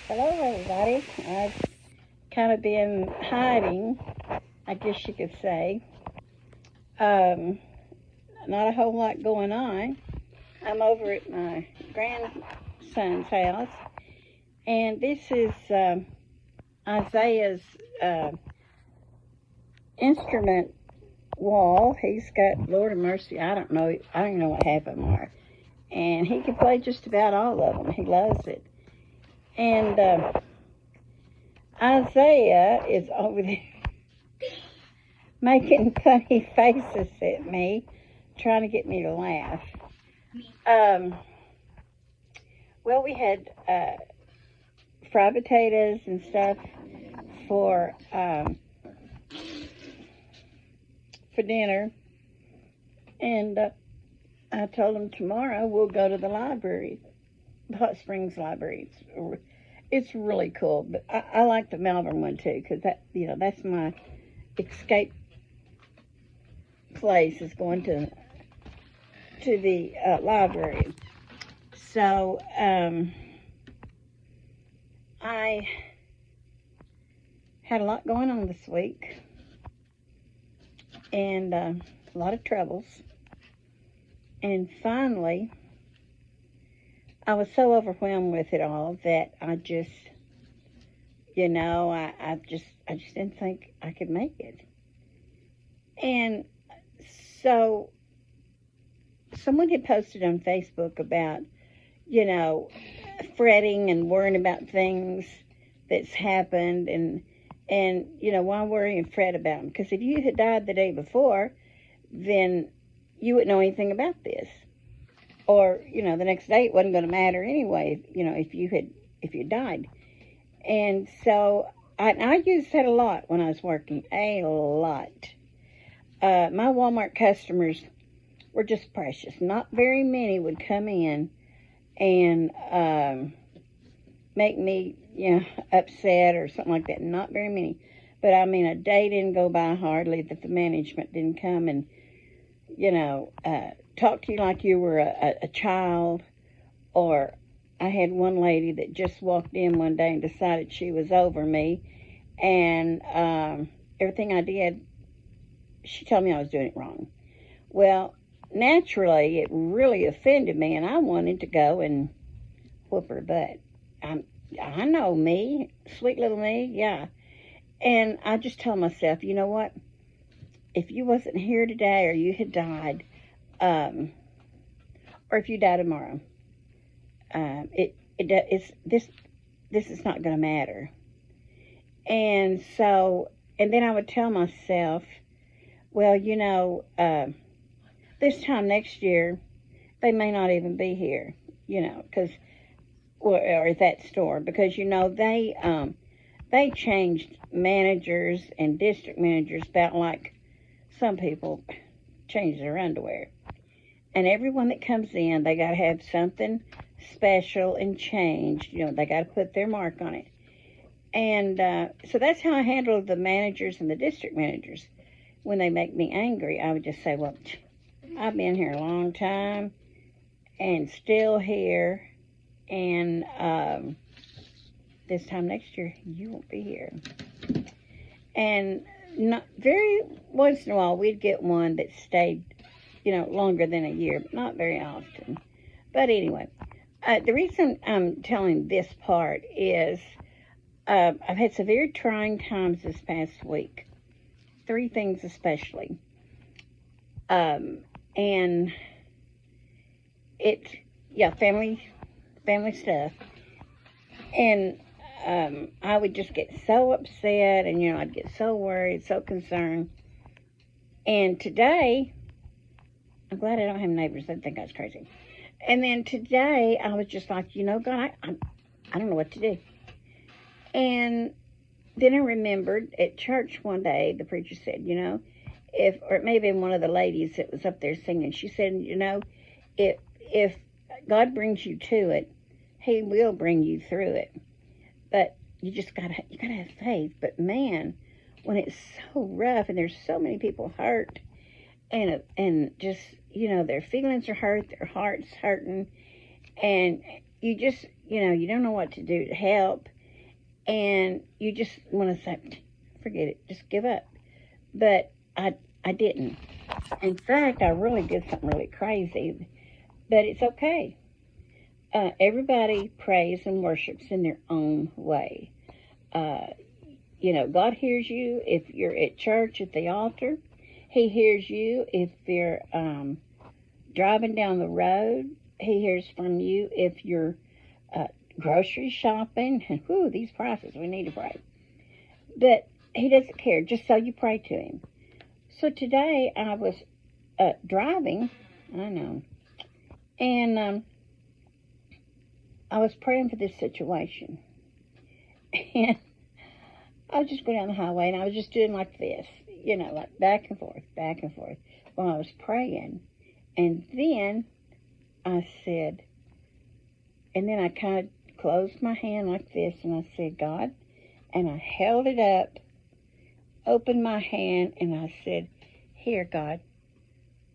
Hello, everybody. I've kind of been hiding, I guess you could say. Um, Not a whole lot going on. I'm over at my grandson's house, and this is Isaiah's uh, instrument wall. He's got, Lord of mercy, I don't know what half of them are. And he can play just about all of them. He loves it. And Isaiah is over there making funny faces at me, trying to get me to laugh. Um, well, we had fried potatoes and stuff for for dinner, and I told him tomorrow we'll go to the library, the Hot Springs Library. It's really cool, but I like the Malvern one too, because that's my escape place, is going to the library. So I had a lot going on this week, and a lot of troubles. And finally, I was so overwhelmed with it all that I just, I just didn't think I could make it. And so someone had posted on Facebook about, fretting and worrying about things that's happened, and why worry and fret about them? Because if you had died the day before, then you wouldn't know anything about this, or the next day it wasn't going to matter anyway. If you died. And so I used that a lot when I was working, a lot. My Walmart customers were just precious. Not very many would come in and make me, upset or something like that. Not very many. But I mean, a day didn't go by hardly that the management didn't come and, talk to you like you were a child. Or I had one lady that just walked in one day and decided she was over me. And everything I did, she told me I was doing it wrong. Well, naturally, it really offended me, and I wanted to go and whoop her butt. I know me, sweet little me, yeah. And I just told myself, you know what? If you wasn't here today, or you had died, or if you die tomorrow, it's this is not going to matter. And so, and then I would tell myself, well, this time next year, they may not even be here, because or at that store, because they changed managers and district managers about like some people change their underwear. And everyone that comes in, they got to have something special and changed. They got to put their mark on it. And so that's how I handle the managers and the district managers. When they make me angry, I would just say, well, I've been here a long time and still here. And this time next year, you won't be here. And not very once in a while, we'd get one that stayed, longer than a year, but not very often. But anyway, the reason I'm telling this part is I've had severe trying times this past week. 3 things especially. And family stuff. And I would just get so upset, and I'd get so worried, so concerned. And today, I'm glad I don't have neighbors that think I was crazy. And then today, I was just like, God, I don't know what to do. And then I remembered at church one day, the preacher said, or it may have been one of the ladies that was up there singing, she said, if God brings you to it, He will bring you through it. But you gotta have faith. But man, when it's so rough and there's so many people hurt, and just their feelings are hurt, their heart's hurting, and you just you don't know what to do to help, and you just want to say, forget it, just give up. But I didn't. In fact, I really did something really crazy, but it's okay. Everybody prays and worships in their own way. Uh, God hears you if you're at church at the altar. He hears you if you're driving down the road. He hears from you if you're uh, grocery shopping. And whoo, these prices, we need to pray. But he doesn't care, just so you pray to him. So today I was driving, I know, and I was praying for this situation. And I was just going down the highway, and I was just doing like this, like back and forth, while I was praying. And then I said, and then I kind of closed my hand like this, and I said, God, and I held it up, opened my hand, and I said, here, God,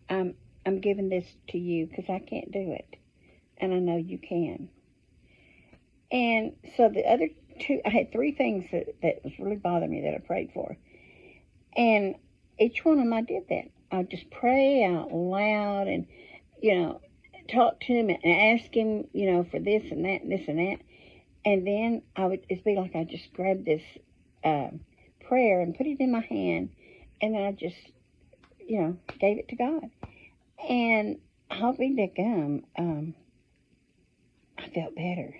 I'm giving this to you because I can't do it, and I know you can. And so the other two, I had three things that was really bothering me that I prayed for. And each one of them I did that. I would just pray out loud and, talk to him and ask him, for this and that and this and that. And then it'd be like I just grabbed this prayer and put it in my hand. And then I just, gave it to God. And hoping to come, I felt better.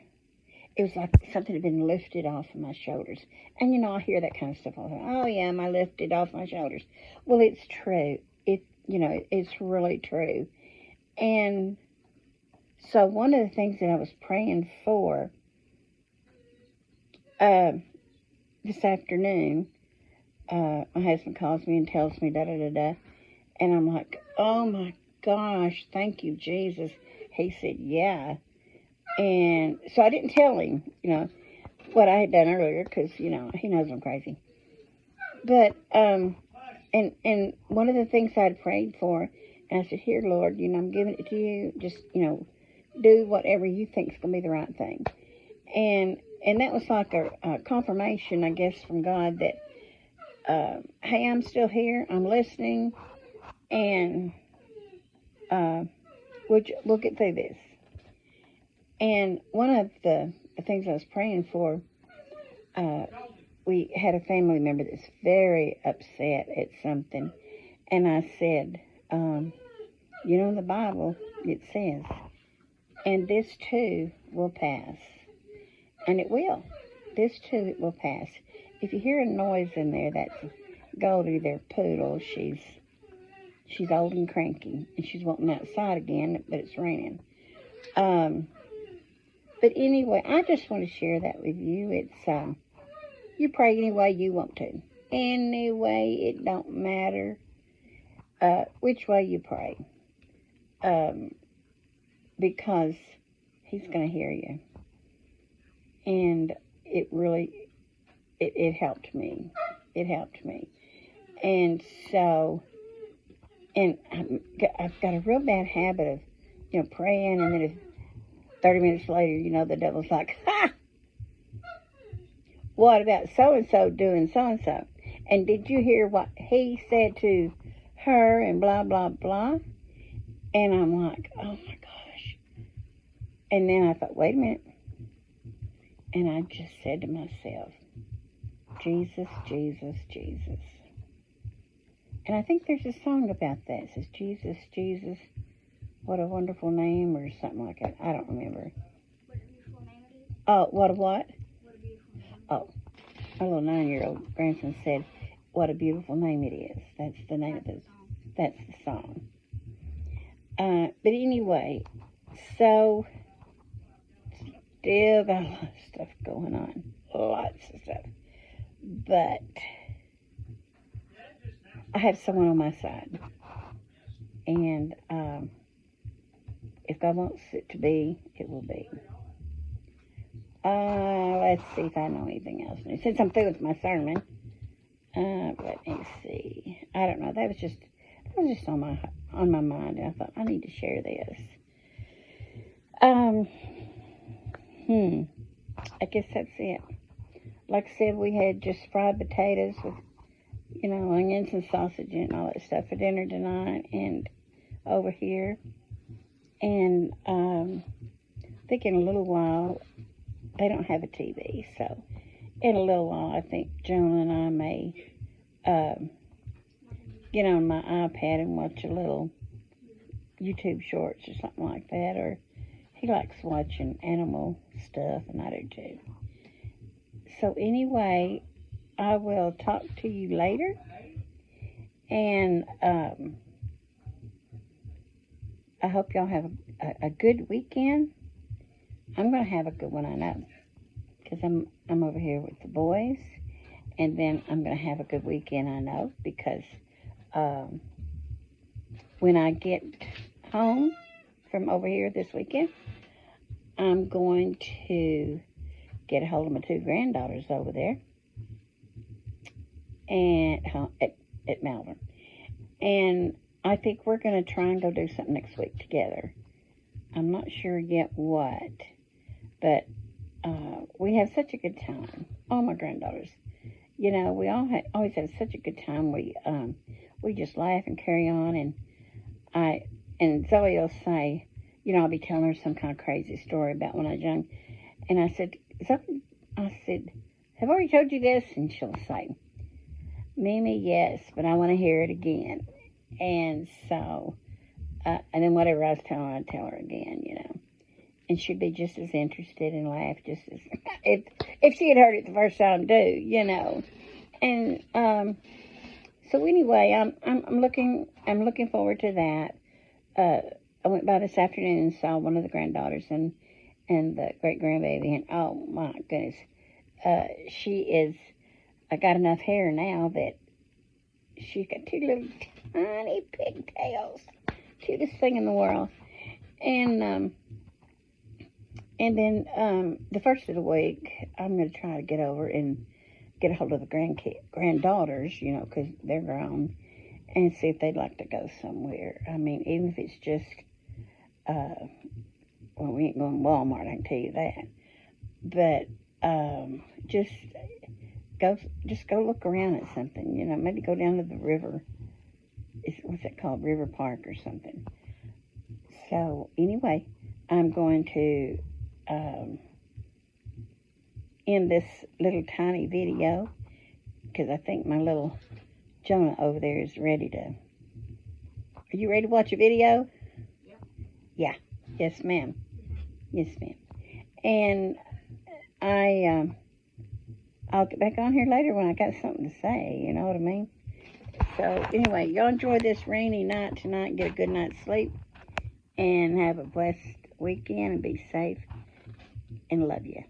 It was like something had been lifted off of my shoulders. And, I hear that kind of stuff all the time. Oh, yeah, am I lifted off my shoulders? Well, it's true. It's really true. And so one of the things that I was praying for this afternoon, my husband calls me and tells me da-da-da-da. And I'm like, oh, my gosh, thank you, Jesus. He said, yeah. And so I didn't tell him, what I had done earlier because, he knows I'm crazy. But, and one of the things I'd prayed for, and I said, here, Lord, I'm giving it to you. Just, do whatever you think is going to be the right thing. And that was like a confirmation, I guess, from God that, hey, I'm still here. I'm listening. And we'll get through this. And one of the things I was praying for, we had a family member that's very upset at something. And I said, in the Bible, it says, and this too will pass. And it will. This too, it will pass. If you hear a noise in there, that's Goldie, their poodle. She's old and cranky. And she's wanting outside again, but it's raining. But anyway, I just want to share that with you. It's, you pray any way you want to. Anyway, it don't matter which way you pray. Because he's going to hear you. And it really, it helped me. It helped me. And so, and I've got a real bad habit of, praying, and then 30 minutes later, the devil's like, ha! What about so-and-so doing so-and-so? And did you hear what he said to her and blah, blah, blah? And I'm like, oh, my gosh. And then I thought, wait a minute. And I just said to myself, Jesus, Jesus, Jesus. And I think there's a song about that. It says, Jesus, Jesus, what a wonderful name, or something like that. I don't remember. What a beautiful name it is. Oh, what a what? What a beautiful name. Oh, my little 9-year-old grandson said, what a beautiful name it is. That's the name of the, that's the song. But anyway, so still got a lot of stuff going on. Lots of stuff. But I have someone on my side. And if God wants it to be, it will be. Let's see if I know anything else new. Since I'm through with my sermon, let me see. I don't know. That was just on my mind. And I thought I need to share this. I guess that's it. like I said, we had just fried potatoes with, onions and sausage and all that stuff for dinner tonight and over here. And I think in a little while, they don't have a TV, so in a little while, I think Jonah and I may get on my iPad and watch a little YouTube shorts or something like that, or he likes watching animal stuff, and I do too. So anyway, I will talk to you later, and I hope y'all have a good weekend. I'm going to have a good one, I know, because I'm over here with the boys, and then I'm going to have a good weekend, I know, because when I get home from over here this weekend, I'm going to get a hold of my 2 granddaughters over there and at Malvern. And I think we're going to try and go do something next week together. I'm not sure yet what, but we have such a good time. All my granddaughters. We always have such a good time. We just laugh and carry on, and Zoe will say, I'll be telling her some kind of crazy story about when I was young. And I said, Zoe, have I already told you this? And she'll say, Mimi, yes, but I want to hear it again. And so, and then whatever I was telling her, I'd tell her again, And she'd be just as interested and laugh just as, if she had heard it the first time too, And, so anyway, I'm looking forward to that. I went by this afternoon and saw one of the granddaughters and the great grandbaby, and oh my goodness, I got enough hair now that she's got 2 little tiny pigtails, cutest thing in the world, and then the first of the week I'm going to try to get over and get a hold of the granddaughters, because they're grown, and see if they'd like to go somewhere. I mean, even if it's just, well, we ain't going to Walmart, I can tell you that. But just go look around at something, maybe go down to the river. What's it called? River Park or something. So anyway, I'm going to end this little tiny video because I think my little Jonah over there is ready to. Are you ready to watch a video? Yeah. Yes, ma'am. Yes, ma'am. And I'll get back on here later when I got something to say. You know what I mean? So anyway, y'all enjoy this rainy night tonight. Get a good night's sleep, and have a blessed weekend, and be safe. And love you.